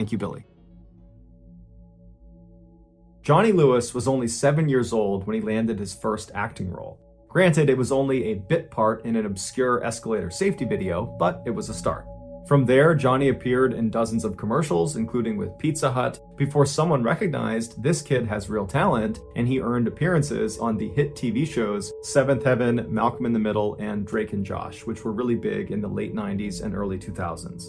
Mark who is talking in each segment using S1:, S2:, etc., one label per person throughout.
S1: Thank you, Billy. Johnny Lewis was only 7 years old when he landed his first acting role. Granted, it was only a bit part in an obscure escalator safety video, but it was a start. From there, Johnny appeared in dozens of commercials, including with Pizza Hut, before someone recognized this kid has real talent, and he earned appearances on the hit TV shows Seventh Heaven, Malcolm in the Middle, and Drake and Josh, which were really big in the late 90s and early 2000s.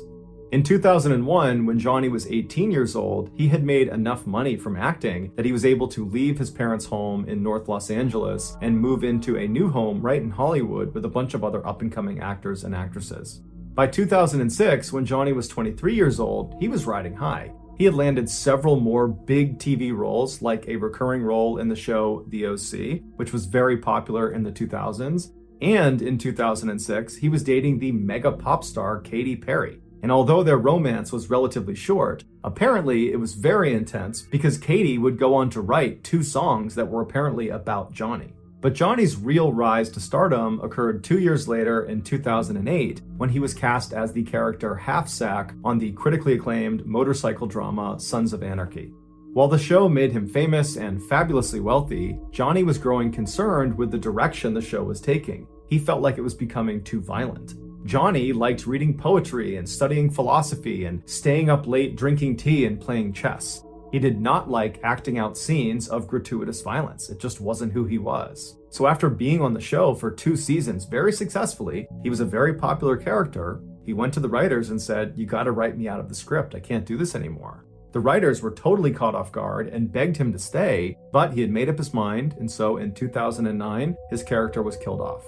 S1: In 2001, when Johnny was 18 years old, he had made enough money from acting that he was able to leave his parents' home in North Los Angeles and move into a new home right in Hollywood with a bunch of other up-and-coming actors and actresses. By 2006, when Johnny was 23 years old, he was riding high. He had landed several more big TV roles, like a recurring role in the show The O.C., which was very popular in the 2000s, and in 2006, he was dating the mega pop star Katy Perry. And although their romance was relatively short, apparently it was very intense because Katy would go on to write 2 songs that were apparently about Johnny. But Johnny's real rise to stardom occurred 2 years later in 2008 when he was cast as the character Half Sack on the critically acclaimed motorcycle drama Sons of Anarchy. While the show made him famous and fabulously wealthy, Johnny was growing concerned with the direction the show was taking. He felt like it was becoming too violent. Johnny liked reading poetry and studying philosophy and staying up late drinking tea and playing chess. He did not like acting out scenes of gratuitous violence. It just wasn't who he was. So after being on the show for 2 seasons very successfully, he was a very popular character. He went to the writers and said, "You gotta write me out of the script. I can't do this anymore." The writers were totally caught off guard and begged him to stay, but he had made up his mind, and so in 2009, his character was killed off.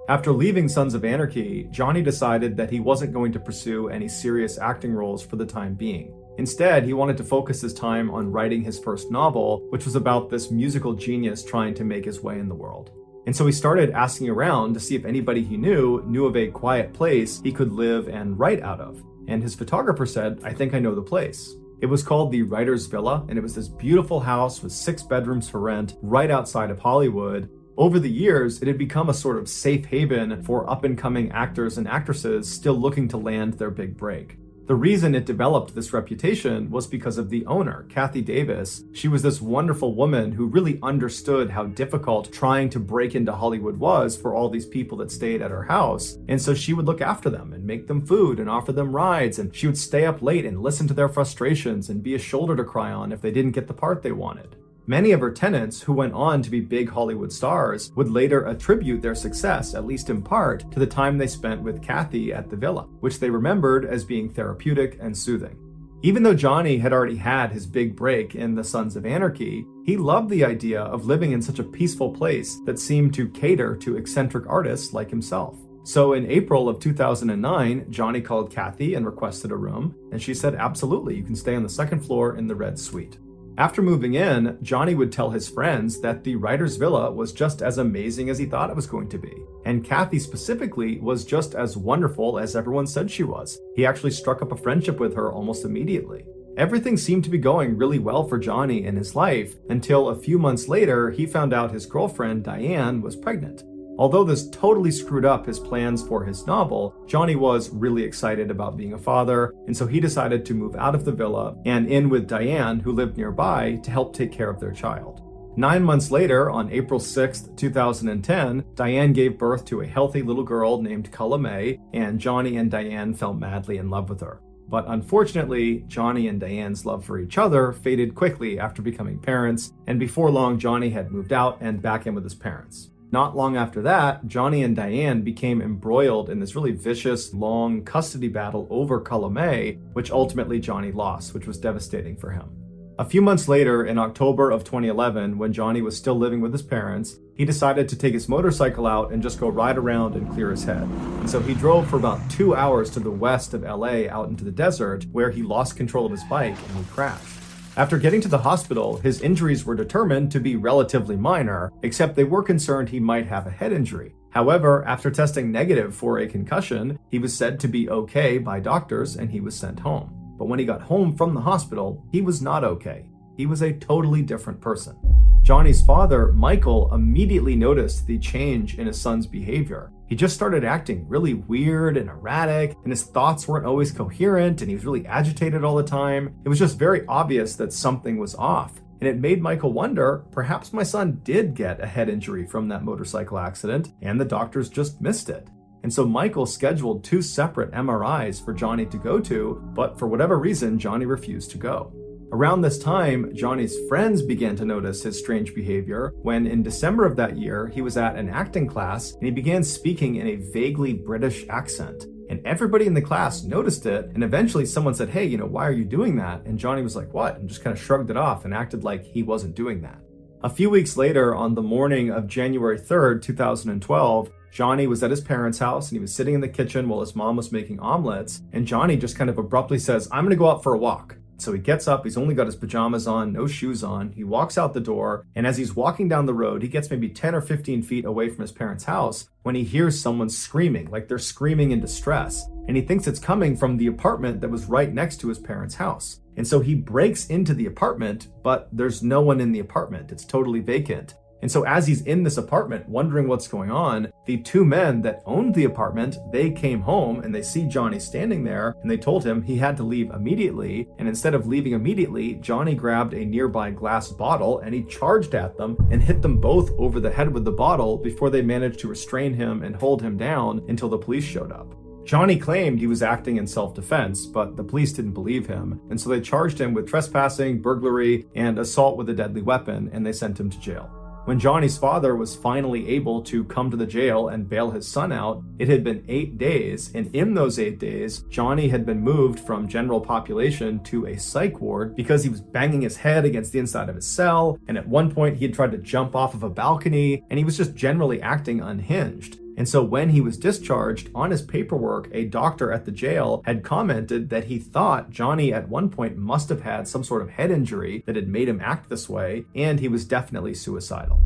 S1: After leaving Sons of Anarchy, Johnny decided that he wasn't going to pursue any serious acting roles for the time being. Instead, he wanted to focus his time on writing his first novel, which was about this musical genius trying to make his way in the world. And so he started asking around to see if anybody he knew of a quiet place he could live and write out of. And his photographer said, "I think I know the place." It was called the Writer's Villa, and it was this beautiful house with 6 bedrooms for rent right outside of Hollywood. Over the years, it had become a sort of safe haven for up-and-coming actors and actresses still looking to land their big break. The reason it developed this reputation was because of the owner, Kathy Davis. She was this wonderful woman who really understood how difficult trying to break into Hollywood was for all these people that stayed at her house. And so she would look after them and make them food and offer them rides, and she would stay up late and listen to their frustrations and be a shoulder to cry on if they didn't get the part they wanted. Many of her tenants, who went on to be big Hollywood stars, would later attribute their success, at least in part, to the time they spent with Kathy at the villa, which they remembered as being therapeutic and soothing. Even though Johnny had already had his big break in the Sons of Anarchy, he loved the idea of living in such a peaceful place that seemed to cater to eccentric artists like himself. So in April of 2009, Johnny called Kathy and requested a room, and she said, "Absolutely, you can stay on the 2nd floor in the red suite." After moving in, Johnny would tell his friends that the writer's villa was just as amazing as he thought it was going to be. And Kathy specifically was just as wonderful as everyone said she was. He actually struck up a friendship with her almost immediately. Everything seemed to be going really well for Johnny in his life until a few months later, he found out his girlfriend, Diane, was pregnant. Although this totally screwed up his plans for his novel, Johnny was really excited about being a father, and so he decided to move out of the villa and in with Diane, who lived nearby, to help take care of their child. 9 months later, on April 6, 2010, Diane gave birth to a healthy little girl named Culla May, and Johnny and Diane fell madly in love with her. But unfortunately, Johnny and Diane's love for each other faded quickly after becoming parents, and before long, Johnny had moved out and back in with his parents. Not long after that, Johnny and Diane became embroiled in this really vicious, long custody battle over Culla May, which ultimately Johnny lost, which was devastating for him. A few months later, in October of 2011, when Johnny was still living with his parents, he decided to take his motorcycle out and just go ride around and clear his head. And so he drove for about 2 hours to the west of LA out into the desert, where he lost control of his bike and he crashed. After getting to the hospital, his injuries were determined to be relatively minor, except they were concerned he might have a head injury. However, after testing negative for a concussion, he was said to be okay by doctors and he was sent home. But when he got home from the hospital, he was not okay. He was a totally different person. Johnny's father, Michael, immediately noticed the change in his son's behavior. He just started acting really weird and erratic, and his thoughts weren't always coherent, and he was really agitated all the time. It was just very obvious that something was off. And it made Michael wonder, perhaps my son did get a head injury from that motorcycle accident, and the doctors just missed it. And so Michael scheduled 2 separate MRIs for Johnny to go to, but for whatever reason, Johnny refused to go. Around this time, Johnny's friends began to notice his strange behavior when in December of that year, he was at an acting class and he began speaking in a vaguely British accent. And everybody in the class noticed it, and eventually someone said, hey, why are you doing that? And Johnny was like, what? And just kind of shrugged it off and acted like he wasn't doing that. A few weeks later, on the morning of January 3rd, 2012, Johnny was at his parents' house and he was sitting in the kitchen while his mom was making omelets, and Johnny just kind of abruptly says, I'm gonna go out for a walk. So he gets up, he's only got his pajamas on, no shoes on, he walks out the door, and as he's walking down the road, he gets maybe 10 or 15 feet away from his parents' house when he hears someone screaming, like they're screaming in distress, and he thinks it's coming from the apartment that was right next to his parents' house. And so he breaks into the apartment, but there's no one in the apartment, it's totally vacant. And so as he's in this apartment, wondering what's going on, the 2 men that owned the apartment, they came home and they see Johnny standing there, and they told him he had to leave immediately. And instead of leaving immediately, Johnny grabbed a nearby glass bottle and he charged at them and hit them both over the head with the bottle before they managed to restrain him and hold him down until the police showed up. Johnny claimed he was acting in self-defense, but the police didn't believe him, and so they charged him with trespassing, burglary, and assault with a deadly weapon, and they sent him to jail. When Johnny's father was finally able to come to the jail and bail his son out, it had been 8 days, and in those 8 days, Johnny had been moved from general population to a psych ward because he was banging his head against the inside of his cell, and at one point he had tried to jump off of a balcony, and he was just generally acting unhinged. And so when he was discharged, on his paperwork, a doctor at the jail had commented that he thought Johnny at one point must have had some sort of head injury that had made him act this way, and he was definitely suicidal.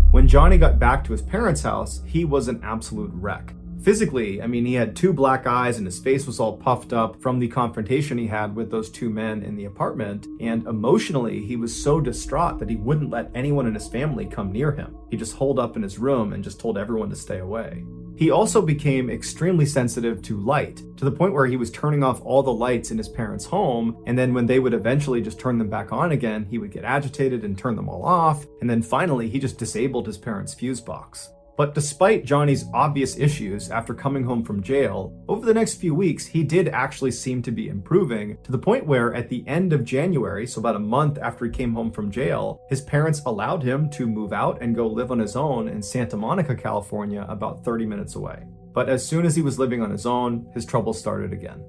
S1: When Johnny got back to his parents' house, he was an absolute wreck. Physically, he had 2 black eyes and his face was all puffed up from the confrontation he had with those 2 men in the apartment. And emotionally, he was so distraught that he wouldn't let anyone in his family come near him. He just holed up in his room and just told everyone to stay away. He also became extremely sensitive to light, to the point where he was turning off all the lights in his parents' home, and then when they would eventually just turn them back on again, he would get agitated and turn them all off, and then finally he just disabled his parents' fuse box. But despite Johnny's obvious issues after coming home from jail, over the next few weeks, he did actually seem to be improving, to the point where at the end of January, so about a month after he came home from jail, his parents allowed him to move out and go live on his own in Santa Monica, California, about 30 minutes away. But as soon as he was living on his own, his trouble started again.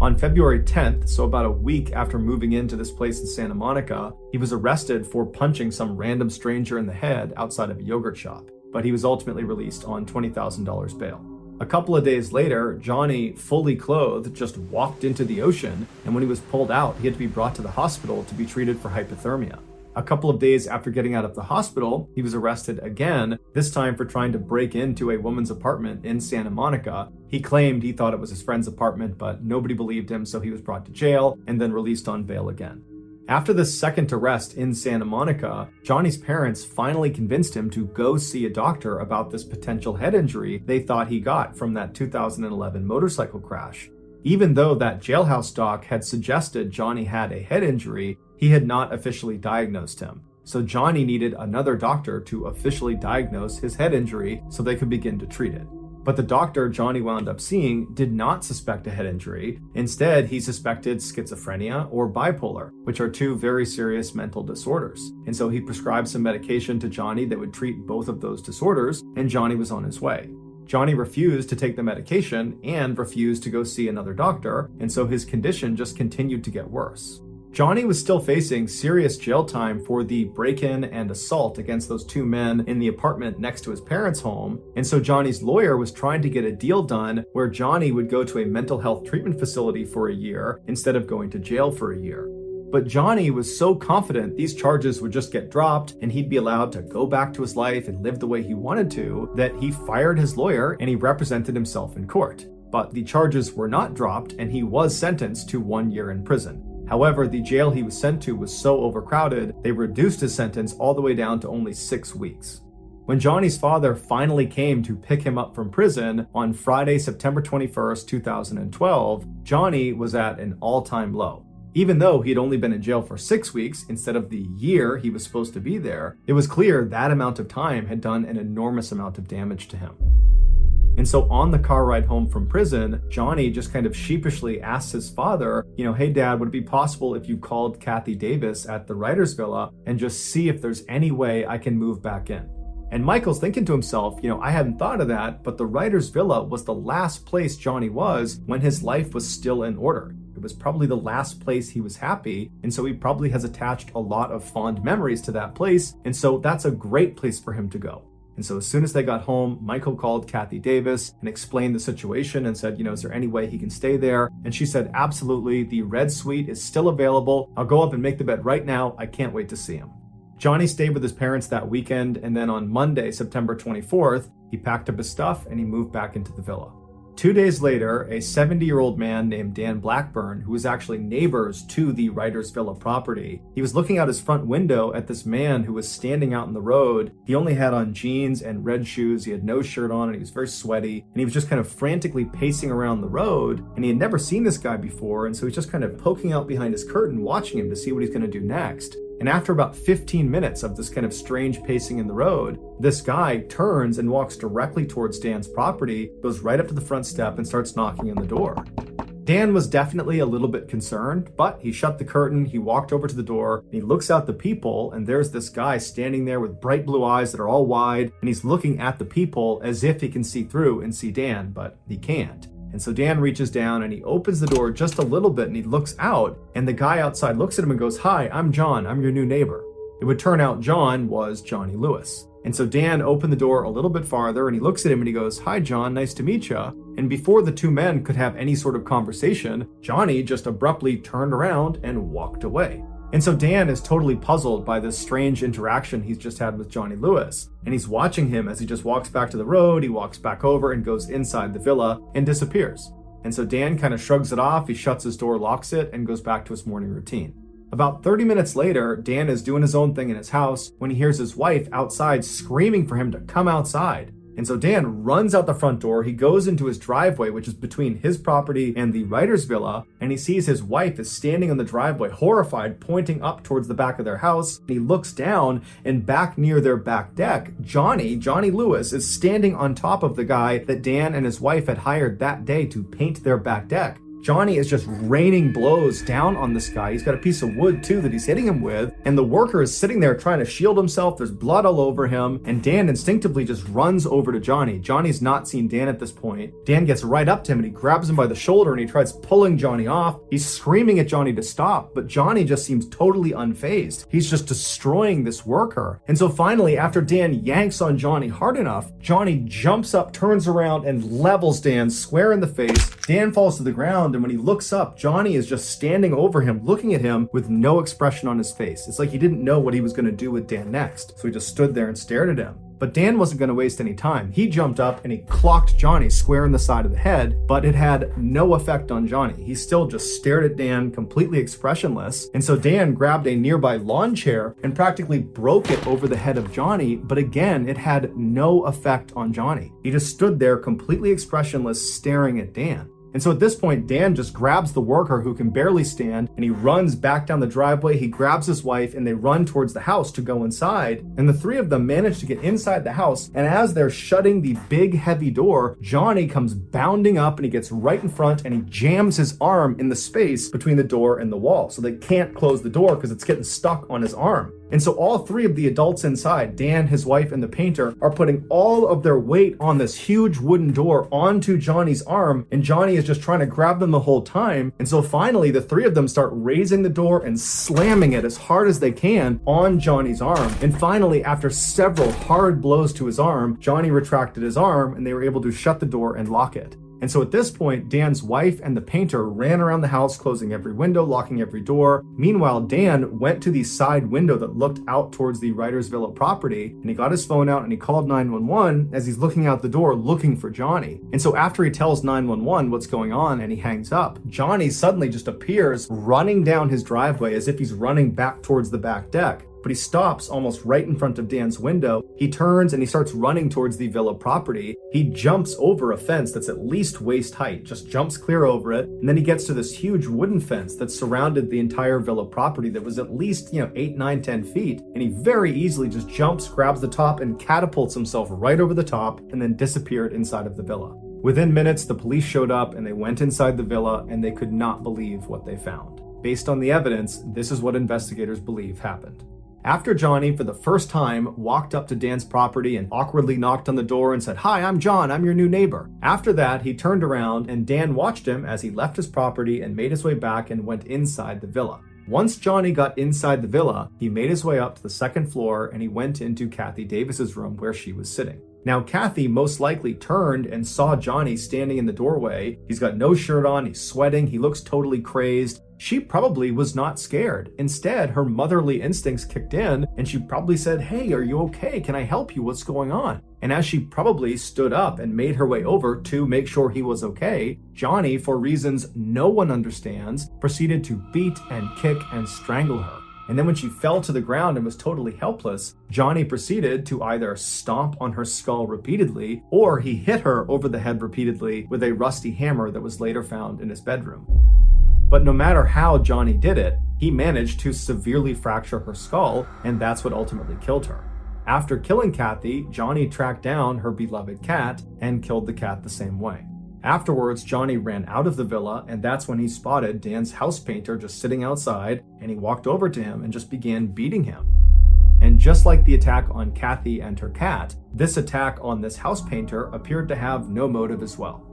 S1: On February 10th, so about a week after moving into this place in Santa Monica, he was arrested for punching some random stranger in the head outside of a yogurt shop. But he was ultimately released on $20,000 bail. A couple of days later, Johnny, fully clothed, just walked into the ocean, and when he was pulled out, he had to be brought to the hospital to be treated for hypothermia. A couple of days after getting out of the hospital, he was arrested again, this time for trying to break into a woman's apartment in Santa Monica. He claimed he thought it was his friend's apartment, but nobody believed him, so he was brought to jail and then released on bail again. After this second arrest in Santa Monica, Johnny's parents finally convinced him to go see a doctor about this potential head injury they thought he got from that 2011 motorcycle crash. Even though that jailhouse doc had suggested Johnny had a head injury, he had not officially diagnosed him. So Johnny needed another doctor to officially diagnose his head injury so they could begin to treat it. But the doctor Johnny wound up seeing did not suspect a head injury. Instead, he suspected schizophrenia or bipolar, which are 2 very serious mental disorders. And so he prescribed some medication to Johnny that would treat both of those disorders, and Johnny was on his way. Johnny refused to take the medication and refused to go see another doctor, and so his condition just continued to get worse. Johnny was still facing serious jail time for the break-in and assault against those 2 men in the apartment next to his parents' home, and so Johnny's lawyer was trying to get a deal done where Johnny would go to a mental health treatment facility for a year instead of going to jail for a year. But Johnny was so confident these charges would just get dropped and he'd be allowed to go back to his life and live the way he wanted to, that he fired his lawyer and he represented himself in court. But the charges were not dropped and he was sentenced to 1 year in prison. However, the jail he was sent to was so overcrowded, they reduced his sentence all the way down to only 6 weeks. When Johnny's father finally came to pick him up from prison on Friday, September 21st, 2012, Johnny was at an all-time low. Even though he had only been in jail for 6 weeks instead of the year he was supposed to be there, it was clear that amount of time had done an enormous amount of damage to him. And so on the car ride home from prison, Johnny just kind of sheepishly asks his father, hey dad, would it be possible if you called Kathy Davis at the writer's villa and just see if there's any way I can move back in? And Michael's thinking to himself, I hadn't thought of that, but the writer's villa was the last place Johnny was when his life was still in order. It was probably the last place he was happy, and so he probably has attached a lot of fond memories to that place, and so that's a great place for him to go. And so as soon as they got home, Michael called Kathy Davis and explained the situation and said, is there any way he can stay there? And she said, absolutely, the red suite is still available. I'll go up and make the bed right now. I can't wait to see him. Johnny stayed with his parents that weekend, and then on Monday, September 24th, he packed up his stuff and he moved back into the villa. 2 days later, a 70-year-old man named Dan Blackburn, who was actually neighbors to the writer's villa property, he was looking out his front window at this man who was standing out in the road. He only had on jeans and red shoes, he had no shirt on, and he was very sweaty, and he was just kind of frantically pacing around the road, and he had never seen this guy before, and so he's just kind of poking out behind his curtain, watching him to see what he's going to do next. And after about 15 minutes of this kind of strange pacing in the road, this guy turns and walks directly towards Dan's property, goes right up to the front step and starts knocking on the door. Dan was definitely a little bit concerned, but he shut the curtain, he walked over to the door, and he looks out the peephole, and there's this guy standing there with bright blue eyes that are all wide, and he's looking at the peephole as if he can see through and see Dan, but he can't. And so Dan reaches down and he opens the door just a little bit and he looks out, and the guy outside looks at him and goes, "Hi, I'm John. I'm your new neighbor." It would turn out John was Johnny Lewis. And so Dan opened the door a little bit farther and he looks at him and he goes, "Hi, John, nice to meet you." And before the two men could have any sort of conversation, Johnny just abruptly turned around and walked away. And so Dan is totally puzzled by this strange interaction he's just had with Johnny Lewis. And he's watching him as he just walks back to the road, he walks back over and goes inside the villa and disappears. And so Dan kind of shrugs it off, he shuts his door, locks it, and goes back to his morning routine. About 30 minutes later, Dan is doing his own thing in his house when he hears his wife outside screaming for him to come outside. And so Dan runs out the front door, he goes into his driveway, which is between his property and the writer's villa, and he sees his wife is standing on the driveway, horrified, pointing up towards the back of their house. And he looks down, and back near their back deck, Johnny Lewis, is standing on top of the guy that Dan and his wife had hired that day to paint their back deck. Johnny is just raining blows down on this guy. He's got a piece of wood too that he's hitting him with, and the worker is sitting there trying to shield himself. There's blood all over him, and Dan instinctively just runs over to Johnny. Johnny's not seen Dan at this point. Dan gets right up to him and he grabs him by the shoulder and he tries pulling Johnny off. He's screaming at Johnny to stop, but Johnny just seems totally unfazed. He's just destroying this worker. And so finally, after Dan yanks on Johnny hard enough, Johnny jumps up, turns around, and levels Dan square in the face. Dan falls to the ground, and when he looks up, Johnny is just standing over him, looking at him with no expression on his face. It's like he didn't know what he was going to do with Dan next. So he just stood there and stared at him. But Dan wasn't going to waste any time. He jumped up and he clocked Johnny square in the side of the head, but it had no effect on Johnny. He still just stared at Dan, completely expressionless. And so Dan grabbed a nearby lawn chair and practically broke it over the head of Johnny, but again, it had no effect on Johnny. He just stood there completely expressionless, staring at Dan. And so at this point, Dan just grabs the worker who can barely stand and he runs back down the driveway. He grabs his wife and they run towards the house to go inside. And the three of them manage to get inside the house. And as they're shutting the big heavy door, Johnny comes bounding up and he gets right in front and he jams his arm in the space between the door and the wall. So they can't close the door because it's getting stuck on his arm. And so all three of the adults inside, Dan, his wife, and the painter, are putting all of their weight on this huge wooden door onto Johnny's arm, and Johnny is just trying to grab them the whole time. And so finally, the three of them start raising the door and slamming it as hard as they can on Johnny's arm. And finally, after several hard blows to his arm, Johnny retracted his arm, and they were able to shut the door and lock it. And so at this point, Dan's wife and the painter ran around the house, closing every window, locking every door. Meanwhile, Dan went to the side window that looked out towards the writer's villa property, and he got his phone out and he called 911 as he's looking out the door looking for Johnny. And so after he tells 911 what's going on and he hangs up, Johnny suddenly just appears running down his driveway as if he's running back towards the back deck. but he stops almost right in front of Dan's window. He turns and he starts running towards the villa property. He jumps over a fence that's at least waist height, just jumps clear over it, and then he gets to this huge wooden fence that surrounded the entire villa property that was at least, 8, 9, 10 feet, and he very easily just jumps, grabs the top, and catapults himself right over the top, and then disappeared inside of the villa. Within minutes, the police showed up and they went inside the villa and they could not believe what they found. Based on the evidence, this is what investigators believe happened. After Johnny, for the first time, walked up to Dan's property and awkwardly knocked on the door and said, "Hi, I'm John, I'm your new neighbor." After that, he turned around and Dan watched him as he left his property and made his way back and went inside the villa. Once Johnny got inside the villa, he made his way up to the second floor and he went into Kathy Davis's room where she was sitting. Now, Kathy most likely turned and saw Johnny standing in the doorway. He's got no shirt on, he's sweating, he looks totally crazed. She probably was not scared. Instead, her motherly instincts kicked in and she probably said, "Hey, are you okay? Can I help you? What's going on?" And as she probably stood up and made her way over to make sure he was okay, Johnny, for reasons no one understands, proceeded to beat and kick and strangle her. And then when she fell to the ground and was totally helpless, Johnny proceeded to either stomp on her skull repeatedly, or he hit her over the head repeatedly with a rusty hammer that was later found in his bedroom. But no matter how Johnny did it, he managed to severely fracture her skull, and that's what ultimately killed her. After killing Kathy, Johnny tracked down her beloved cat and killed the cat the same way. Afterwards, Johnny ran out of the villa, and that's when he spotted Dan's house painter just sitting outside, and he walked over to him and just began beating him. And just like the attack on Kathy and her cat, this attack on this house painter appeared to have no motive as well.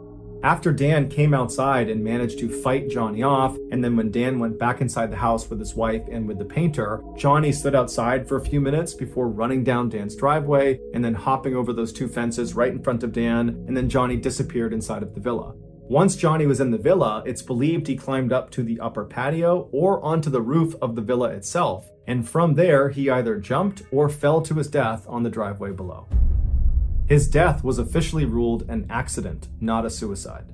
S1: After Dan came outside and managed to fight Johnny off, and then when Dan went back inside the house with his wife and with the painter, Johnny stood outside for a few minutes before running down Dan's driveway and then hopping over those two fences right in front of Dan, and then Johnny disappeared inside of the villa. Once Johnny was in the villa, it's believed he climbed up to the upper patio or onto the roof of the villa itself, and from there he either jumped or fell to his death on the driveway below. His death was officially ruled an accident, not a suicide.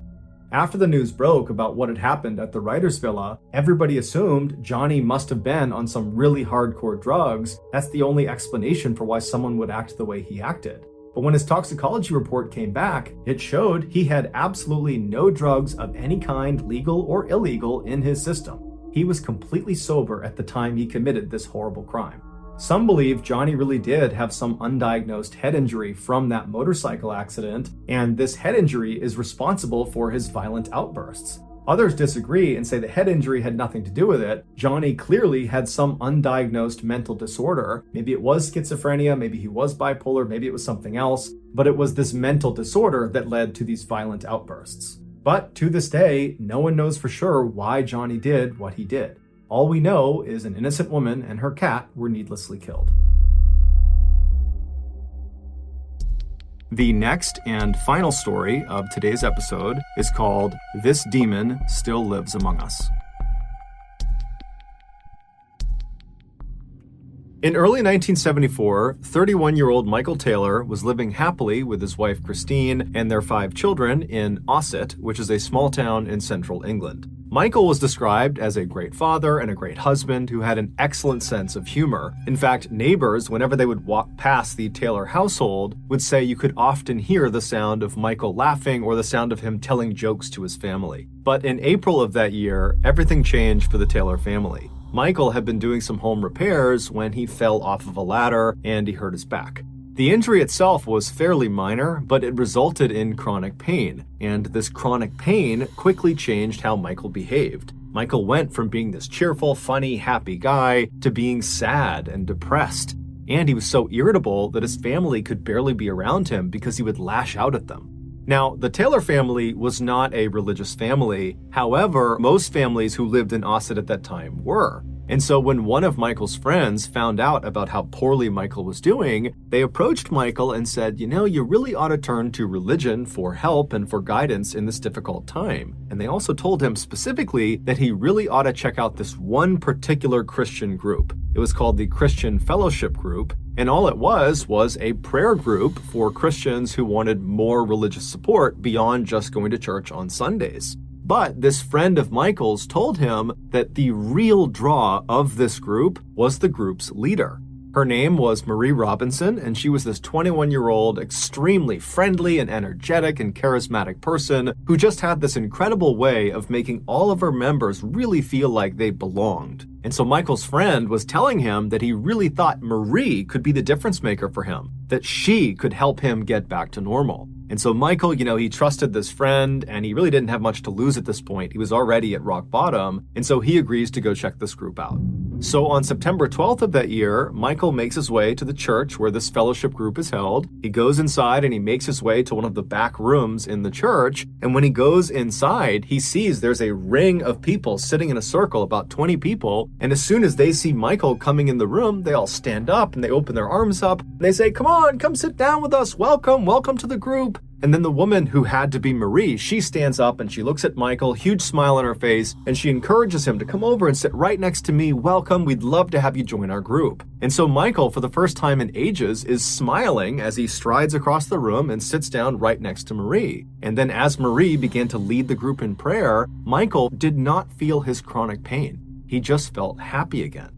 S1: After the news broke about what had happened at the writer's villa, everybody assumed Johnny must have been on some really hardcore drugs. That's the only explanation for why someone would act the way he acted. But when his toxicology report came back, it showed he had absolutely no drugs of any kind, legal or illegal, in his system. He was completely sober at the time he committed this horrible crime. Some believe Johnny really did have some undiagnosed head injury from that motorcycle accident, and this head injury is responsible for his violent outbursts. Others disagree and say the head injury had nothing to do with it. Johnny clearly had some undiagnosed mental disorder. Maybe it was schizophrenia, maybe he was bipolar, maybe it was something else, but it was this mental disorder that led to these violent outbursts. But to this day, no one knows for sure why Johnny did what he did. All we know is an innocent woman and her cat were needlessly killed. The next and final story of today's episode is called "This Demon Still Lives Among Us." In early 1974, 31-year-old Michael Taylor was living happily with his wife Christine and their 5 children in Ossett, which is a small town in central England. Michael was described as a great father and a great husband who had an excellent sense of humor. In fact, neighbors, whenever they would walk past the Taylor household, would say you could often hear the sound of Michael laughing or the sound of him telling jokes to his family. But in April of that year, everything changed for the Taylor family. Michael had been doing some home repairs when he fell off of a ladder and he hurt his back. The injury itself was fairly minor, but it resulted in chronic pain, and this chronic pain quickly changed how Michael behaved. Michael went from being this cheerful, funny, happy guy to being sad and depressed, and he was so irritable that his family could barely be around him because he would lash out at them. Now, the Taylor family was not a religious family. However, most families who lived in Ossett at that time were. And so when one of Michael's friends found out about how poorly Michael was doing, they approached Michael and said, you really ought to turn to religion for help and for guidance in this difficult time. And they also told him specifically that he really ought to check out this one particular Christian group. It was called the Christian Fellowship Group, and all it was a prayer group for Christians who wanted more religious support beyond just going to church on Sundays. But this friend of Michael's told him that the real draw of this group was the group's leader. Her name was Marie Robinson, and she was this 21-year-old, extremely friendly and energetic and charismatic person who just had this incredible way of making all of her members really feel like they belonged. And so Michael's friend was telling him that he really thought Marie could be the difference maker for him, that she could help him get back to normal. And so Michael, he trusted this friend, and he really didn't have much to lose at this point. He was already at rock bottom, and so he agrees to go check this group out. So on September 12th of that year, Michael makes his way to the church where this fellowship group is held. He goes inside and he makes his way to one of the back rooms in the church. And when he goes inside, he sees there's a ring of people sitting in a circle, about 20 people. And as soon as they see Michael coming in the room, they all stand up and they open their arms up and they say, "Come on, come sit down with us. Welcome to the group." And then the woman who had to be Marie, she stands up and she looks at Michael, huge smile on her face, and she encourages him to come over and sit right next to me. "Welcome, we'd love to have you join our group." And so Michael, for the first time in ages, is smiling as he strides across the room and sits down right next to Marie. And then as Marie began to lead the group in prayer, Michael did not feel his chronic pain. He just felt happy again.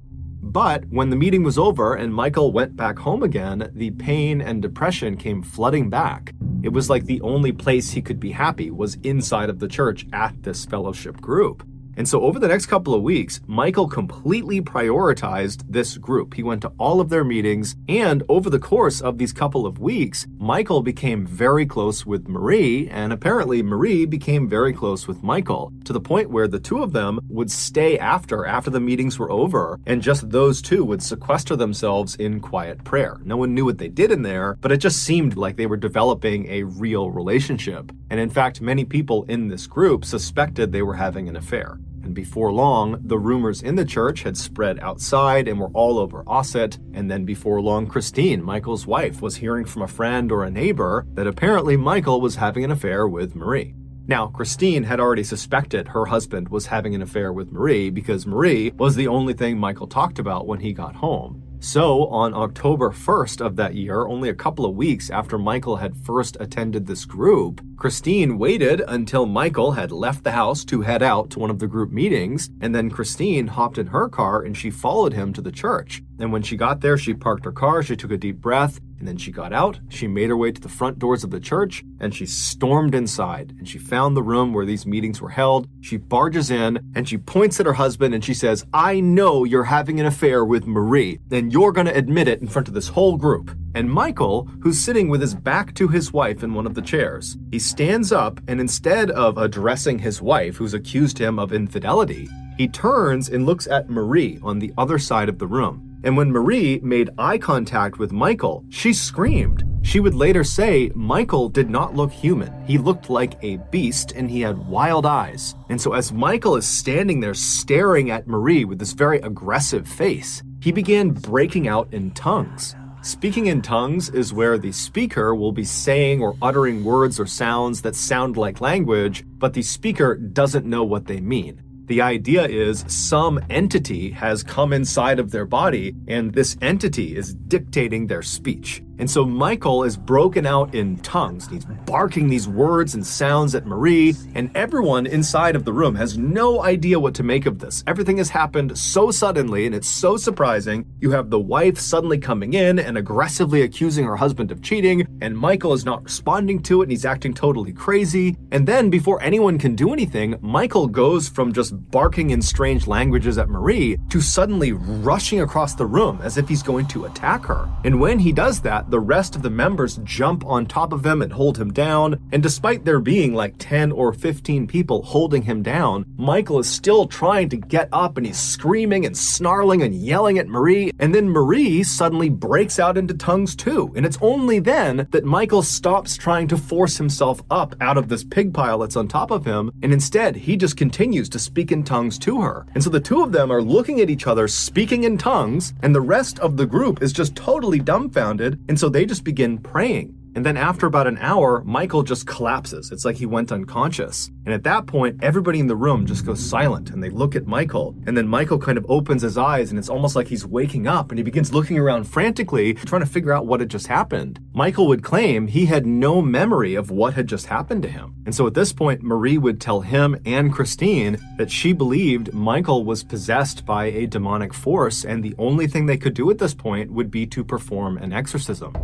S1: But when the meeting was over and Michael went back home again, the pain and depression came flooding back. It was like the only place he could be happy was inside of the church at this fellowship group. And so over the next couple of weeks, Michael completely prioritized this group. He went to all of their meetings, and over the course of these couple of weeks, Michael became very close with Marie, and apparently Marie became very close with Michael, to the point where the two of them would stay after the meetings were over, and just those two would sequester themselves in quiet prayer. No one knew what they did in there, but it just seemed like they were developing a real relationship. And in fact, many people in this group suspected they were having an affair. And before long, the rumors in the church had spread outside and were all over Ossett. And then before long, Christine, Michael's wife, was hearing from a friend or a neighbor that apparently Michael was having an affair with Marie. Now, Christine had already suspected her husband was having an affair with Marie because Marie was the only thing Michael talked about when he got home. So, on October 1st of that year, only a couple of weeks after Michael had first attended this group, Christine waited until Michael had left the house to head out to one of the group meetings, and then Christine hopped in her car and she followed him to the church. And when she got there, she parked her car, she took a deep breath, and then she got out, she made her way to the front doors of the church, and she stormed inside, and she found the room where these meetings were held. She barges in, and she points at her husband, and she says, "I know you're having an affair with Marie, and you're gonna admit it in front of this whole group." And Michael, who's sitting with his back to his wife in one of the chairs, he stands up, and instead of addressing his wife, who's accused him of infidelity, he turns and looks at Marie on the other side of the room. And when Marie made eye contact with Michael, she screamed. She would later say Michael did not look human. He looked like a beast and he had wild eyes. And so as Michael is standing there staring at Marie with this very aggressive face, he began breaking out in tongues. Speaking in tongues is where the speaker will be saying or uttering words or sounds that sound like language, but the speaker doesn't know what they mean. The idea is some entity has come inside of their body, and this entity is dictating their speech. And so Michael is broken out in tongues. He's barking these words and sounds at Marie, and everyone inside of the room has no idea what to make of this. Everything has happened so suddenly, and it's so surprising. You have the wife suddenly coming in and aggressively accusing her husband of cheating, and Michael is not responding to it, and he's acting totally crazy. And then before anyone can do anything, Michael goes from just barking in strange languages at Marie to suddenly rushing across the room as if he's going to attack her. And when he does that, the rest of the members jump on top of him and hold him down, and despite there being like 10 or 15 people holding him down, Michael is still trying to get up and he's screaming and snarling and yelling at Marie, and then Marie suddenly breaks out into tongues too, and it's only then that Michael stops trying to force himself up out of this pig pile that's on top of him, and instead he just continues to speak in tongues to her. And so the two of them are looking at each other speaking in tongues, and the rest of the group is just totally dumbfounded, and so they just begin praying. And then after about an hour, Michael just collapses. It's like he went unconscious. And at that point, everybody in the room just goes silent and they look at Michael. And then Michael kind of opens his eyes and it's almost like he's waking up and he begins looking around frantically, trying to figure out what had just happened. Michael would claim he had no memory of what had just happened to him. And so at this point, Marie would tell him and Christine that she believed Michael was possessed by a demonic force, and the only thing they could do at this point would be to perform an exorcism.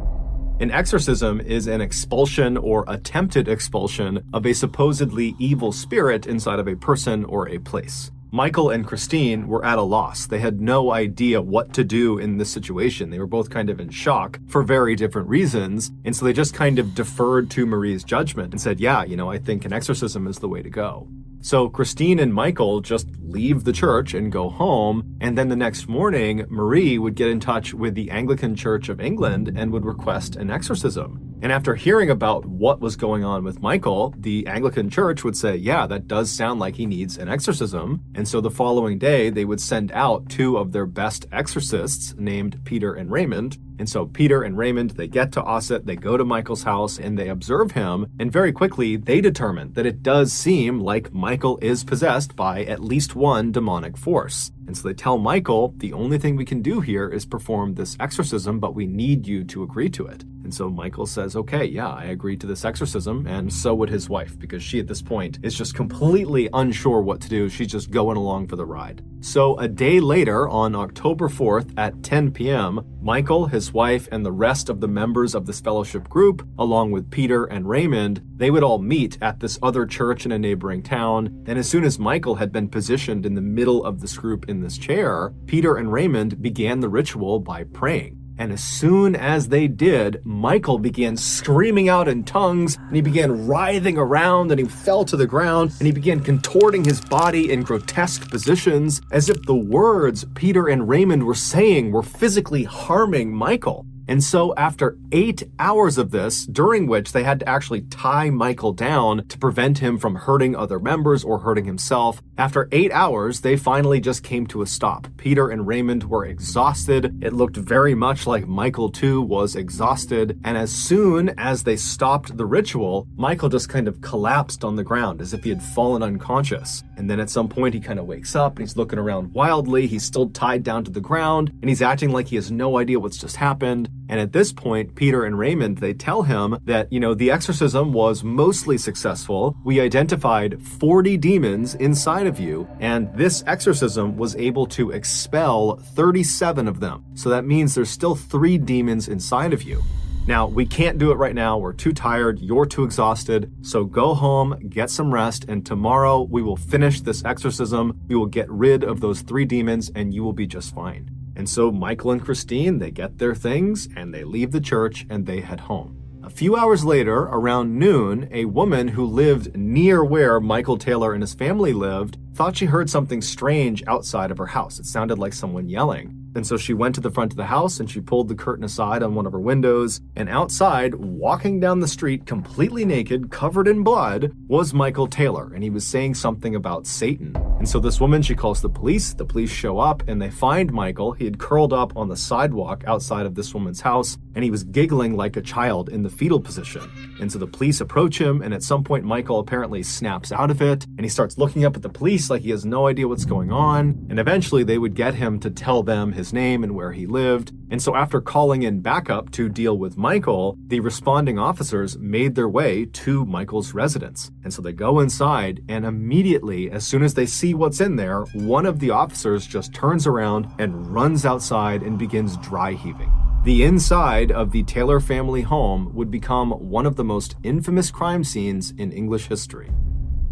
S1: An exorcism is an expulsion or attempted expulsion of a supposedly evil spirit inside of a person or a place. Michael and Christine were at a loss. They had no idea what to do in this situation. They were both kind of in shock for very different reasons. And so they just kind of deferred to Marie's judgment and said, yeah, I think an exorcism is the way to go. So Christine and Michael just leave the church and go home, and then the next morning, Marie would get in touch with the Anglican Church of England and would request an exorcism. And after hearing about what was going on with Michael, the Anglican Church would say, yeah, that does sound like he needs an exorcism. And so the following day, they would send out two of their best exorcists named Peter and Raymond. And so Peter and Raymond, they get to Ossett, they go to Michael's house, and they observe him. And very quickly, they determine that it does seem like Michael is possessed by at least one demonic force. And so they tell Michael, the only thing we can do here is perform this exorcism, but we need you to agree to it. And so Michael says, okay, yeah, I agree to this exorcism, and so would his wife, because she at this point is just completely unsure what to do. She's just going along for the ride. So a day later, on October 4th at 10 p.m., Michael, his wife, and the rest of the members of this fellowship group, along with Peter and Raymond, they would all meet at this other church in a neighboring town. And as soon as Michael had been positioned in the middle of this group in this chair, Peter and Raymond began the ritual by praying. And as soon as they did, Michael began screaming out in tongues, and he began writhing around, and he fell to the ground, and he began contorting his body in grotesque positions, as if the words Peter and Raymond were saying were physically harming Michael. And so after 8 hours of this, during which they had to actually tie Michael down to prevent him from hurting other members or hurting himself, after 8 hours, they finally just came to a stop. Peter and Raymond were exhausted. It looked very much like Michael too was exhausted. And as soon as they stopped the ritual, Michael just kind of collapsed on the ground as if he had fallen unconscious. And then at some point he kind of wakes up and he's looking around wildly. He's still tied down to the ground and he's acting like he has no idea what's just happened. And at this point, Peter and Raymond, they tell him that, the exorcism was mostly successful. We identified 40 demons inside of you, and this exorcism was able to expel 37 of them. So that means there's still 3 demons inside of you. Now, we can't do it right now. We're too tired. You're too exhausted. So go home, get some rest, and tomorrow we will finish this exorcism. We will get rid of those 3 demons, and you will be just fine. And so Michael and Christine, they get their things and they leave the church and they head home. A few hours later, around noon, a woman who lived near where Michael Taylor and his family lived thought she heard something strange outside of her house. It sounded like someone yelling. And so she went to the front of the house and she pulled the curtain aside on one of her windows. And outside, walking down the street completely naked, covered in blood, was Michael Taylor. And he was saying something about Satan. And so this woman, she calls the police. The police show up and they find Michael. He had curled up on the sidewalk outside of this woman's house. And he was giggling like a child in the fetal position. And so the police approach him. And at some point, Michael apparently snaps out of it. And he starts looking up at the police like he has no idea what's going on. And eventually they would get him to tell them his name and where he lived. And so after calling in backup to deal with Michael, the responding officers made their way to Michael's residence. And so they go inside, and immediately, as soon as they see what's in there, one of the officers just turns around and runs outside and begins dry heaving. The inside of the Taylor family home would become one of the most infamous crime scenes in English history.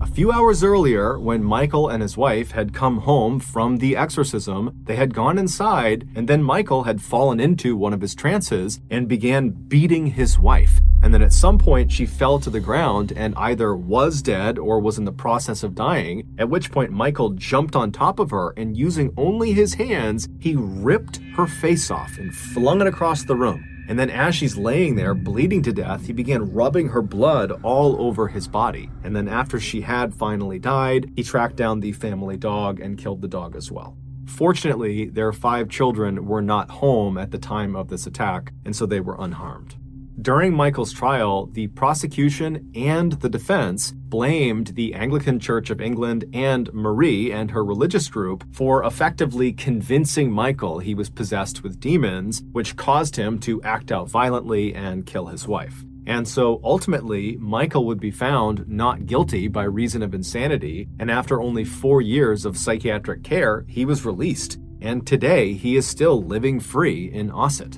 S1: A few hours earlier, when Michael and his wife had come home from the exorcism, they had gone inside, and then Michael had fallen into one of his trances and began beating his wife. And then at some point, she fell to the ground and either was dead or was in the process of dying, at which point Michael jumped on top of her, and using only his hands, he ripped her face off and flung it across the room. And then as she's laying there bleeding to death, he began rubbing her blood all over his body. And then after she had finally died, he tracked down the family dog and killed the dog as well. Fortunately, their 5 children were not home at the time of this attack, and so they were unharmed. During Michael's trial, the prosecution and the defense blamed the Anglican Church of England and Marie and her religious group for effectively convincing Michael he was possessed with demons, which caused him to act out violently and kill his wife. And so ultimately, Michael would be found not guilty by reason of insanity, and after only 4 years of psychiatric care, he was released. And today, he is still living free in Ossett.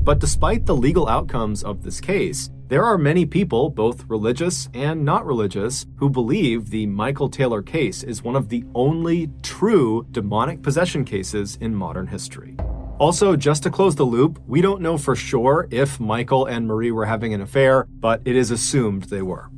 S1: But despite the legal outcomes of this case, there are many people, both religious and not religious, who believe the Michael Taylor case is one of the only true demonic possession cases in modern history. Also, just to close the loop, we don't know for sure if Michael and Marie were having an affair, but it is assumed they were.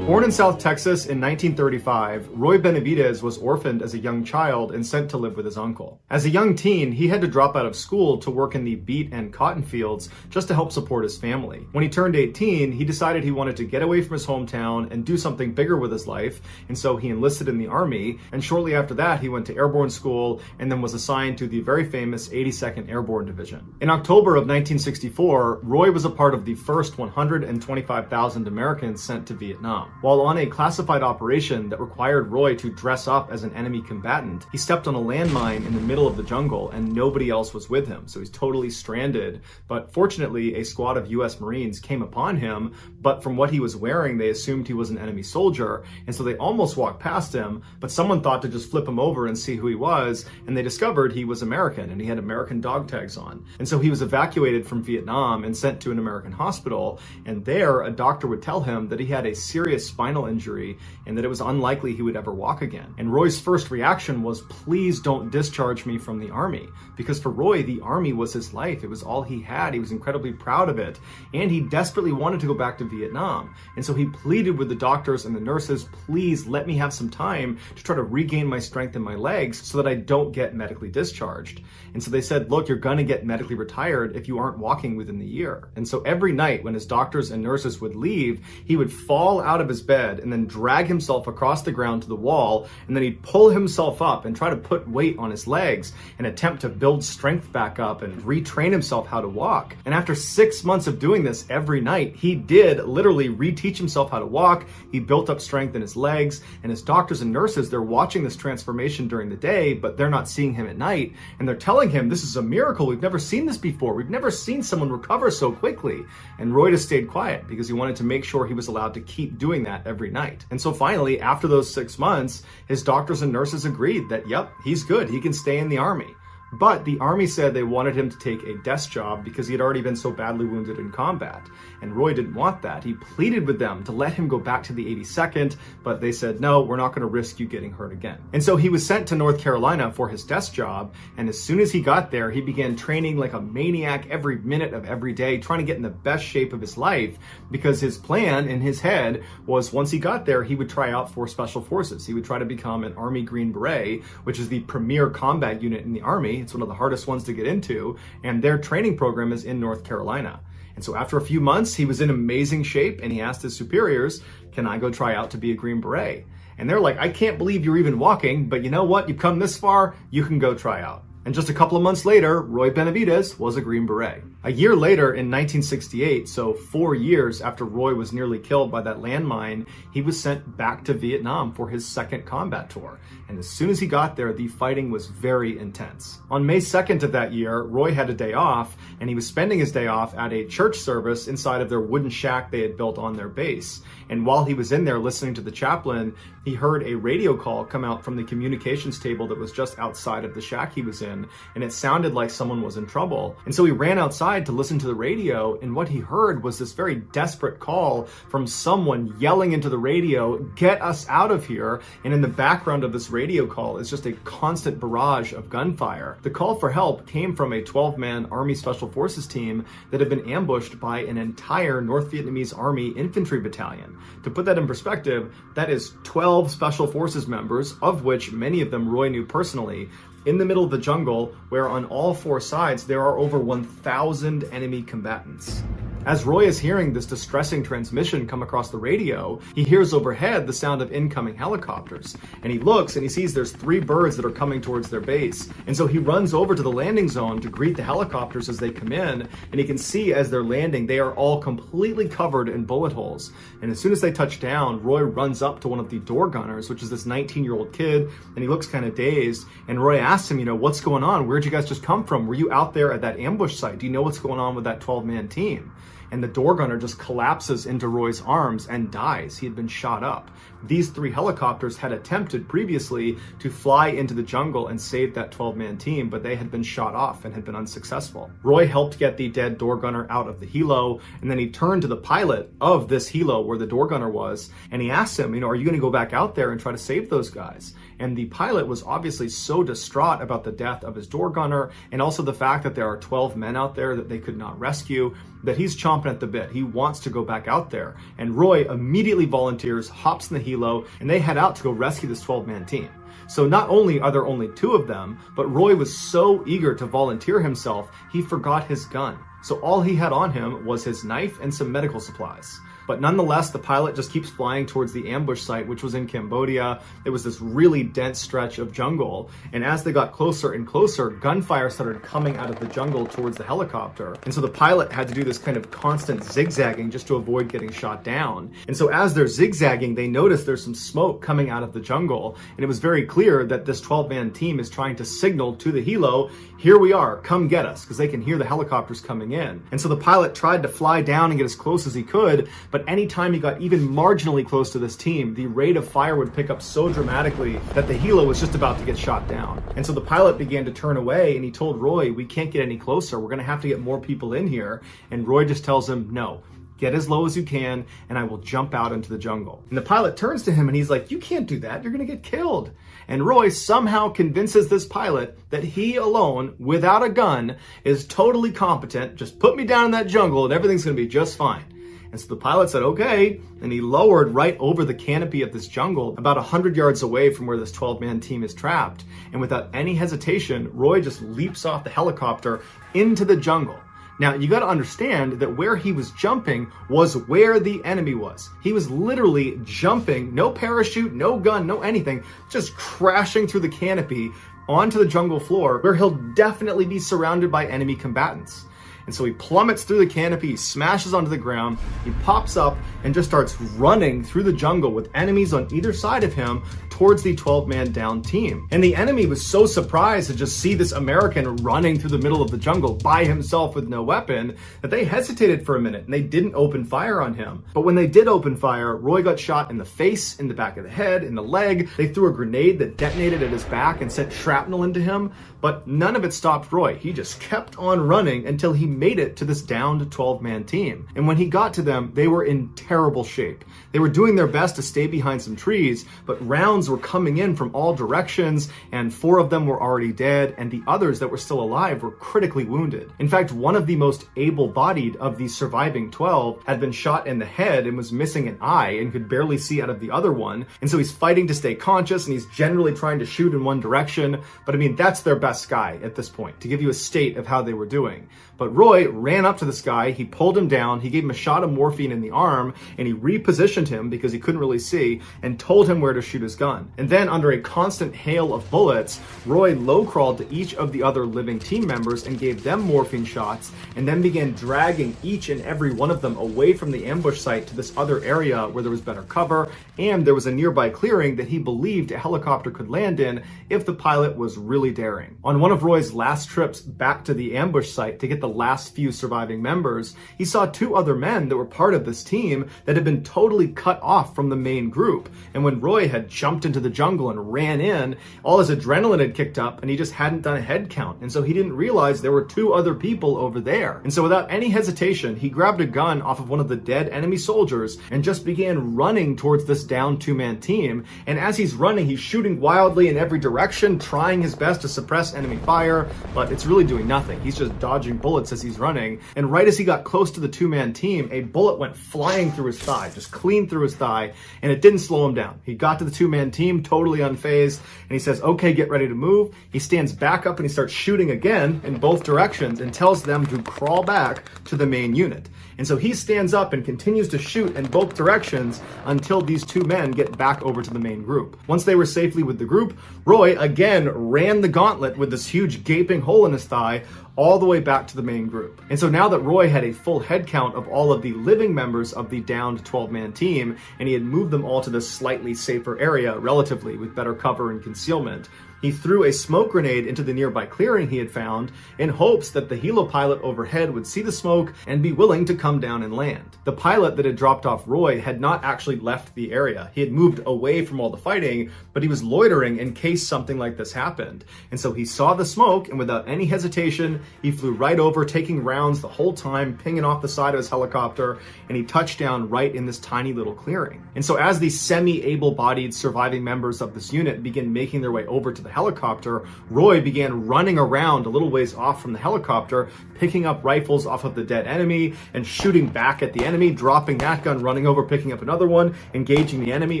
S1: Born in South Texas in 1935, Roy Benavidez was orphaned as a young child and sent to live with his uncle. As a young teen, he had to drop out of school to work in the beet and cotton fields just to help support his family. When he turned 18, he decided he wanted to get away from his hometown and do something bigger with his life, and so he enlisted in the Army, and shortly after that, he went to airborne school and then was assigned to the very famous 82nd Airborne Division. In October of 1964, Roy was a part of the first 125,000 Americans sent to Vietnam. While on a classified operation that required Roy to dress up as an enemy combatant, he stepped on a landmine in the middle of the jungle and nobody else was with him, so he's totally stranded. But fortunately, a squad of US Marines came upon him, but from what he was wearing, they assumed he was an enemy soldier, and so they almost walked past him, but someone thought to just flip him over and see who he was, and they discovered he was American, and he had American dog tags on. And so he was evacuated from Vietnam and sent to an American hospital, and there, a doctor would tell him that he had a serious spinal injury and that it was unlikely he would ever walk again. And Roy's first reaction was, please don't discharge me from the Army. Because for Roy, the Army was his life. It was all he had. He was incredibly proud of it. And he desperately wanted to go back to Vietnam. And so he pleaded with the doctors and the nurses, please let me have some time to try to regain my strength in my legs so that I don't get medically discharged. And so they said, look, you're gonna get medically retired if you aren't walking within the year. And so every night when his doctors and nurses would leave, he would fall out of his bed and then drag himself across the ground to the wall, and then he'd pull himself up and try to put weight on his legs and attempt to build strength back up and retrain himself how to walk. And after 6 months of doing this every night, he did literally reteach himself how to walk. He built up strength in his legs, and his doctors and nurses, they're watching this transformation during the day, but they're not seeing him at night. And they're telling him, this is a miracle. We've never seen this before. We've never seen someone recover so quickly. And Roy just stayed quiet because he wanted to make sure he was allowed to keep doing that every night. And so finally, after those 6 months, his doctors and nurses agreed that, yep, he's good. He can stay in the Army. But the Army said they wanted him to take a desk job because he had already been so badly wounded in combat. And Roy didn't want that. He pleaded with them to let him go back to the 82nd, but they said, no, we're not going to risk you getting hurt again. And so he was sent to North Carolina for his desk job. And as soon as he got there, he began training like a maniac every minute of every day, trying to get in the best shape of his life, because his plan in his head was once he got there, he would try out for Special Forces. He would try to become an Army Green Beret, which is the premier combat unit in the Army. It's one of the hardest ones to get into, and their training program is in North Carolina. And so after a few months, he was in amazing shape, and he asked his superiors, can I go try out to be a Green Beret? And they're like, I can't believe you're even walking, but you know what? You've come this far, you can go try out. And just a couple of months later, Roy Benavidez was a Green Beret. A year later, in 1968, so 4 years after Roy was nearly killed by that landmine, he was sent back to Vietnam for his second combat tour. And as soon as he got there, the fighting was very intense. On May 2nd of that year, Roy had a day off, and he was spending his day off at a church service inside of their wooden shack they had built on their base. And while he was in there listening to the chaplain, he heard a radio call come out from the communications table that was just outside of the shack he was in, and it sounded like someone was in trouble. And so he ran outside to listen to the radio, and what he heard was this very desperate call from someone yelling into the radio, get us out of here. And in the background of this radio call is just a constant barrage of gunfire. The call for help came from a 12-man Army Special Forces team that had been ambushed by an entire North Vietnamese Army infantry battalion. To put that in perspective, that is 12 Special Forces members, of which many of them Roy knew personally, in the middle of the jungle, where on all four sides there are over 1,000 enemy combatants. As Roy is hearing this distressing transmission come across the radio, he hears overhead the sound of incoming helicopters. And he looks and he sees there's 3 birds that are coming towards their base. And so he runs over to the landing zone to greet the helicopters as they come in. And he can see as they're landing, they are all completely covered in bullet holes. And as soon as they touch down, Roy runs up to one of the door gunners, which is this 19-year-old kid. And he looks kind of dazed. And Roy asks him, what's going on? Where'd you guys just come from? Were you out there at that ambush site? Do you know what's going on with that 12-man team? And the door gunner just collapses into Roy's arms and dies. He had been shot up. These 3 helicopters had attempted previously to fly into the jungle and save that 12-man team, but they had been shot off and had been unsuccessful. Roy helped get the dead door gunner out of the helo, and then he turned to the pilot of this helo where the door gunner was, and he asked him, are you going to go back out there and try to save those guys? And the pilot was obviously so distraught about the death of his door gunner and also the fact that there are 12 men out there that they could not rescue, that he's chomping at the bit. He wants to go back out there. And Roy immediately volunteers, hops in the helo, and they head out to go rescue this 12-man team. So not only are there only 2 of them, but Roy was so eager to volunteer himself, he forgot his gun. So all he had on him was his knife and some medical supplies. But nonetheless, the pilot just keeps flying towards the ambush site, which was in Cambodia. It was this really dense stretch of jungle. And as they got closer and closer, gunfire started coming out of the jungle towards the helicopter. And so the pilot had to do this kind of constant zigzagging just to avoid getting shot down. And so as they're zigzagging, they notice there's some smoke coming out of the jungle. And it was very clear that this 12-man team is trying to signal to the helo, here we are, come get us, because they can hear the helicopters coming in. And so the pilot tried to fly down and get as close as he could, but anytime he got even marginally close to this team, the rate of fire would pick up so dramatically that the helo was just about to get shot down. And so the pilot began to turn away, and he told Roy, we can't get any closer. We're going to have to get more people in here. And Roy just tells him, no. Get as low as you can, and I will jump out into the jungle. And the pilot turns to him and he's like, you can't do that. You're going to get killed. And Roy somehow convinces this pilot that he alone, without a gun, is totally competent. Just put me down in that jungle and everything's going to be just fine. And so the pilot said, okay, and he lowered right over the canopy of this jungle, about 100 yards away from where this 12-man team is trapped. And without any hesitation, Roy just leaps off the helicopter into the jungle. Now, you got to understand that where he was jumping was where the enemy was. He was literally jumping, no parachute, no gun, no anything, just crashing through the canopy onto the jungle floor where he'll definitely be surrounded by enemy combatants. And so he plummets through the canopy, he smashes onto the ground, he pops up and just starts running through the jungle with enemies on either side of him towards the 12-man down team. And the enemy was so surprised to just see this American running through the middle of the jungle by himself with no weapon that they hesitated for a minute and they didn't open fire on him. But when they did open fire, Roy got shot in the face, in the back of the head, in the leg. They threw a grenade that detonated at his back and sent shrapnel into him, but none of it stopped Roy. He just kept on running until he made it to this downed 12-man team. And when he got to them, they were in terrible shape. They were doing their best to stay behind some trees, but rounds were coming in from all directions, and 4 of them were already dead, and the others that were still alive were critically wounded. In fact, one of the most able-bodied of the surviving 12 had been shot in the head and was missing an eye and could barely see out of the other one. And so he's fighting to stay conscious, and he's generally trying to shoot in one direction. But I mean, that's their best guy at this point, to give you a state of how they were doing. But Roy ran up to this guy, he pulled him down, he gave him a shot of morphine in the arm, and he repositioned him because he couldn't really see, and told him where to shoot his gun. And then under a constant hail of bullets, Roy low-crawled to each of the other living team members and gave them morphine shots, and then began dragging each and every one of them away from the ambush site to this other area where there was better cover, and there was a nearby clearing that he believed a helicopter could land in if the pilot was really daring. On one of Roy's last trips back to the ambush site to get the last few surviving members, he saw 2 other men that were part of this team that had been totally cut off from the main group. And when Roy had jumped into the jungle and ran in, all his adrenaline had kicked up and he just hadn't done a head count. And so he didn't realize there were 2 other people over there. And so without any hesitation, he grabbed a gun off of one of the dead enemy soldiers and just began running towards this down 2-man team. And as he's running, he's shooting wildly in every direction, trying his best to suppress enemy fire, but it's really doing nothing. He's just dodging bullets as he's running. And right as he got close to the 2-man team, a bullet went flying through his thigh, just clean through his thigh, and it didn't slow him down. He got to the 2-man team, totally unfazed, and he says, okay, get ready to move. He stands back up and he starts shooting again in both directions and tells them to crawl back to the main unit. And so he stands up and continues to shoot in both directions until these two men get back over to the main group. Once they were safely with the group, Roy again ran the gauntlet with this huge gaping hole in his thigh all the way back to the main group. And so now that Roy had a full head count of all of the living members of the downed 12-man team, and he had moved them all to this slightly safer area relatively with better cover and concealment, he threw a smoke grenade into the nearby clearing he had found in hopes that the helo pilot overhead would see the smoke and be willing to come down and land. The pilot that had dropped off Roy had not actually left the area. He had moved away from all the fighting, but he was loitering in case something like this happened. And so he saw the smoke, and without any hesitation, he flew right over, taking rounds the whole time, pinging off the side of his helicopter, and he touched down right in this tiny little clearing. And so as these semi-able-bodied surviving members of this unit begin making their way over to the helicopter, Roy began running around a little ways off from the helicopter, picking up rifles off of the dead enemy and shooting back at the enemy, dropping that gun, running over, picking up another one, engaging the enemy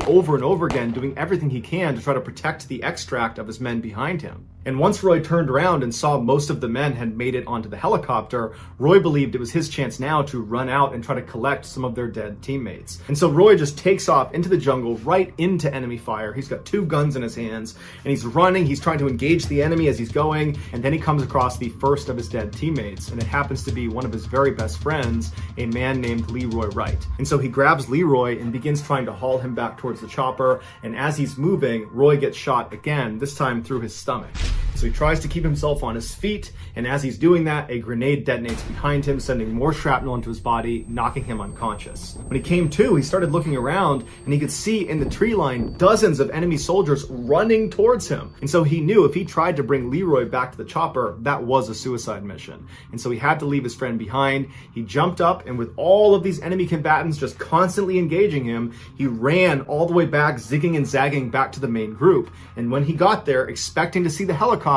S1: over and over again, doing everything he can to try to protect the extract of his men behind him. And once Roy turned around and saw most of the men had made it onto the helicopter, Roy believed it was his chance now to run out and try to collect some of their dead teammates. And so Roy just takes off into the jungle, right into enemy fire. He's got two guns in his hands, and he's running. He's trying to engage the enemy as he's going, and then he comes across the first of his dead teammates, and it happens to be one of his very best friends, a man named Leroy Wright. And so he grabs Leroy and begins trying to haul him back towards the chopper, and as he's moving, Roy gets shot again, this time through his stomach. So he tries to keep himself on his feet, and as he's doing that, a grenade detonates behind him, sending more shrapnel into his body, knocking him unconscious. When he came to, he started looking around, and he could see in the tree line dozens of enemy soldiers running towards him. And so he knew if he tried to bring Leroy back to the chopper, that was a suicide mission. And so he had to leave his friend behind. He jumped up, and with all of these enemy combatants just constantly engaging him, he ran all the way back, zigging and zagging back to the main group. And when he got there, expecting to see the helicopter,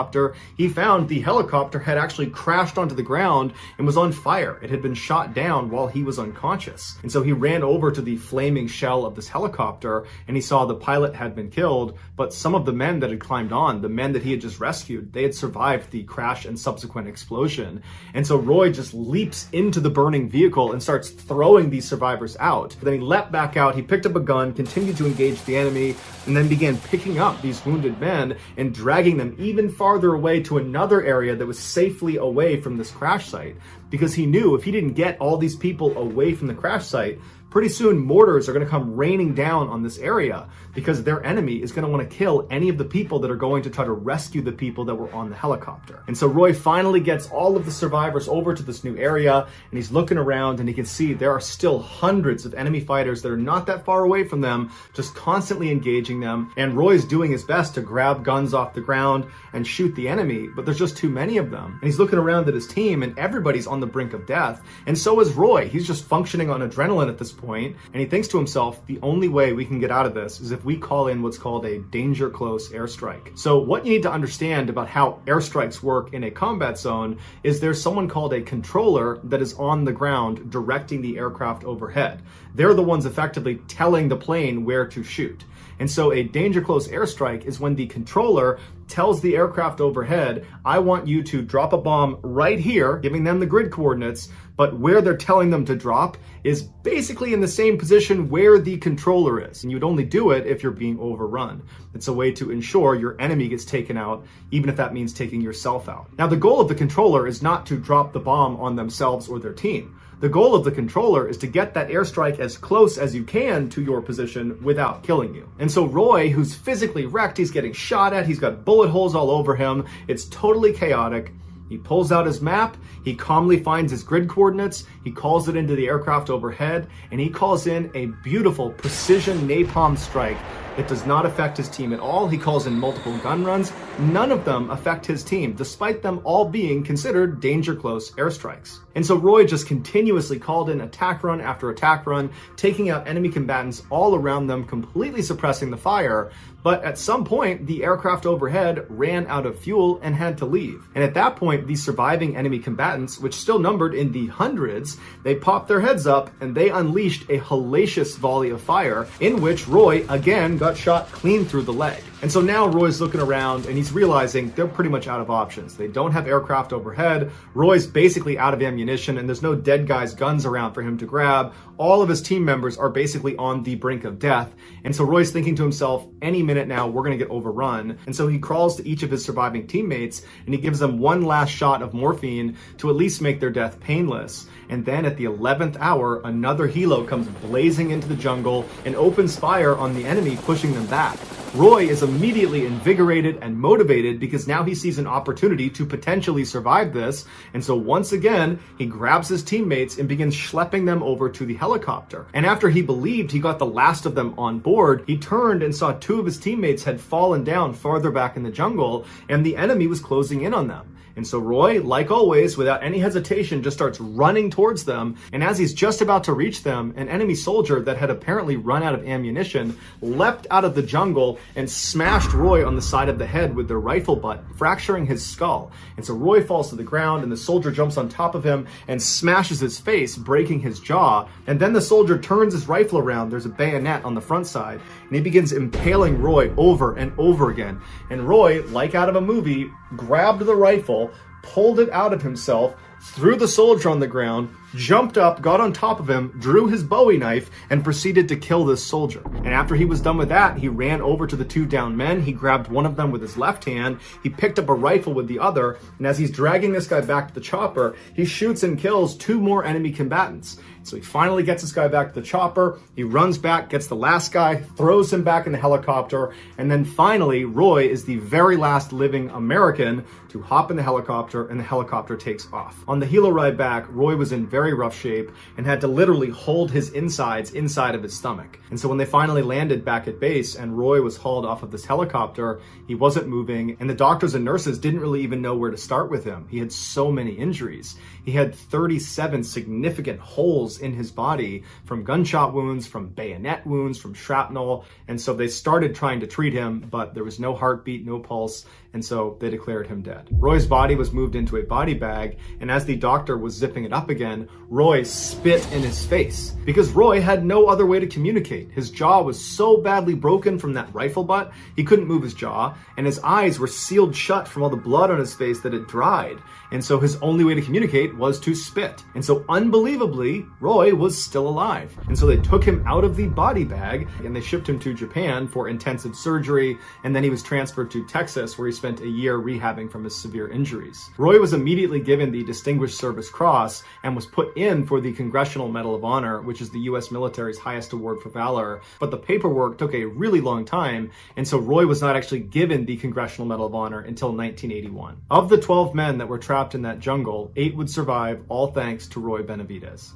S1: he found the helicopter had actually crashed onto the ground and was on fire. It had been shot down while he was unconscious. And so he ran over to the flaming shell of this helicopter, and he saw the pilot had been killed, but some of the men that had climbed on, the men that he had just rescued, they had survived the crash and subsequent explosion. And so Roy just leaps into the burning vehicle and starts throwing these survivors out. But then he leapt back out, he picked up a gun, continued to engage the enemy, and then began picking up these wounded men and dragging them even farther away to another area that was safely away from this crash site, because he knew if he didn't get all these people away from the crash site, pretty soon mortars are going to come raining down on this area, because their enemy is going to want to kill any of the people that are going to try to rescue the people that were on the helicopter. And so Roy finally gets all of the survivors over to this new area, and he's looking around, and he can see there are still hundreds of enemy fighters that are not that far away from them, just constantly engaging them. And Roy's doing his best to grab guns off the ground and shoot the enemy, but there's just too many of them. And he's looking around at his team, and everybody's on the brink of death. And so is Roy. He's just functioning on adrenaline at this point, and he thinks to himself, the only way we can get out of this is if we call in what's called a danger close airstrike. So what you need to understand about how airstrikes work in a combat zone is there's someone called a controller that is on the ground directing the aircraft overhead. They're the ones effectively telling the plane where to shoot. And so a danger close airstrike is when the controller tells the aircraft overhead, I want you to drop a bomb right here, giving them the grid coordinates, but where they're telling them to drop is basically in the same position where the controller is. And you'd only do it if you're being overrun. It's a way to ensure your enemy gets taken out, even if that means taking yourself out. Now, the goal of the controller is not to drop the bomb on themselves or their team. The goal of the controller is to get that airstrike as close as you can to your position without killing you. And so Roy, who's physically wrecked, he's getting shot at, he's got bullet holes all over him, it's totally chaotic. He pulls out his map, he calmly finds his grid coordinates, he calls it into the aircraft overhead, and he calls in a beautiful precision napalm strike that does not affect his team at all. He calls in multiple gun runs. None of them affect his team, despite them all being considered danger close airstrikes. And so Roy just continuously called in attack run after attack run, taking out enemy combatants all around them, completely suppressing the fire. But at some point, the aircraft overhead ran out of fuel and had to leave. And at that point, the surviving enemy combatants, which still numbered in the hundreds, they popped their heads up and they unleashed a hellacious volley of fire in which Roy again got shot clean through the leg. And so now Roy's looking around and he's realizing they're pretty much out of options. They don't have aircraft overhead. Roy's basically out of ammunition and there's no dead guys' guns around for him to grab. All of his team members are basically on the brink of death. And so Roy's thinking to himself, any minute now, we're going to get overrun. And so he crawls to each of his surviving teammates and he gives them one last shot of morphine to at least make their death painless. And then at the 11th hour, another helo comes blazing into the jungle and opens fire on the enemy, pushing them back. Roy is immediately invigorated and motivated because now he sees an opportunity to potentially survive this. And so once again, he grabs his teammates and begins schlepping them over to the helicopter. And after he believed he got the last of them on board, he turned and saw two of his teammates had fallen down farther back in the jungle and the enemy was closing in on them. And so Roy, like always, without any hesitation, just starts running towards them. And as he's just about to reach them, an enemy soldier that had apparently run out of ammunition leapt out of the jungle and smashed Roy on the side of the head with their rifle butt, fracturing his skull. And so Roy falls to the ground and the soldier jumps on top of him and smashes his face, breaking his jaw. And then the soldier turns his rifle around. There's a bayonet on the front side and he begins impaling Roy over and over again. And Roy, like out of a movie, grabbed the rifle, pulled it out of himself, threw the soldier on the ground, jumped up, got on top of him, drew his Bowie knife, and proceeded to kill this soldier. And after he was done with that, he ran over to the two downed men. He grabbed one of them with his left hand. He picked up a rifle with the other. And as he's dragging this guy back to the chopper, he shoots and kills two more enemy combatants. So he finally gets this guy back to the chopper. He runs back, gets the last guy, throws him back in the helicopter. And then finally, Roy is the very last living American to hop in the helicopter, and the helicopter takes off. On the helo ride back, Roy was in very rough shape and had to literally hold his insides inside of his stomach. And so when they finally landed back at base and Roy was hauled off of this helicopter, he wasn't moving, and the doctors and nurses didn't really even know where to start with him. He had so many injuries. He had 37 significant holes in his body from gunshot wounds, from bayonet wounds, from shrapnel. And so they started trying to treat him, but there was no heartbeat, no pulse. And so they declared him dead. Roy's body was moved into a body bag. And as the doctor was zipping it up again, Roy spit in his face because Roy had no other way to communicate. His jaw was so badly broken from that rifle butt, he couldn't move his jaw, and his eyes were sealed shut from all the blood on his face that had dried. And so his only way to communicate was to spit. And so unbelievably, Roy was still alive. And so they took him out of the body bag and they shipped him to Japan for intensive surgery. And then he was transferred to Texas, where he spent a year rehabbing from his severe injuries. Roy was immediately given the Distinguished Service Cross and was put in for the Congressional Medal of Honor, which is the U.S. military's highest award for valor. But the paperwork took a really long time. And so Roy was not actually given the Congressional Medal of Honor until 1981. Of the 12 men that were trapped in that jungle, 8 would survive, all thanks to Roy Benavidez.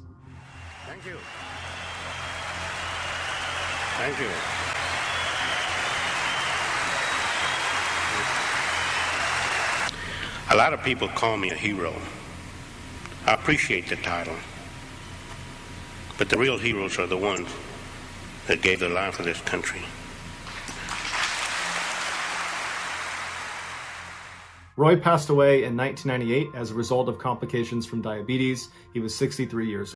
S2: Thank you. Thank you. A lot of people call me a hero. I appreciate the title. But the real heroes are the ones that gave their life for this country.
S1: Roy passed away in 1998 as a result of complications from diabetes. He was 63 years old.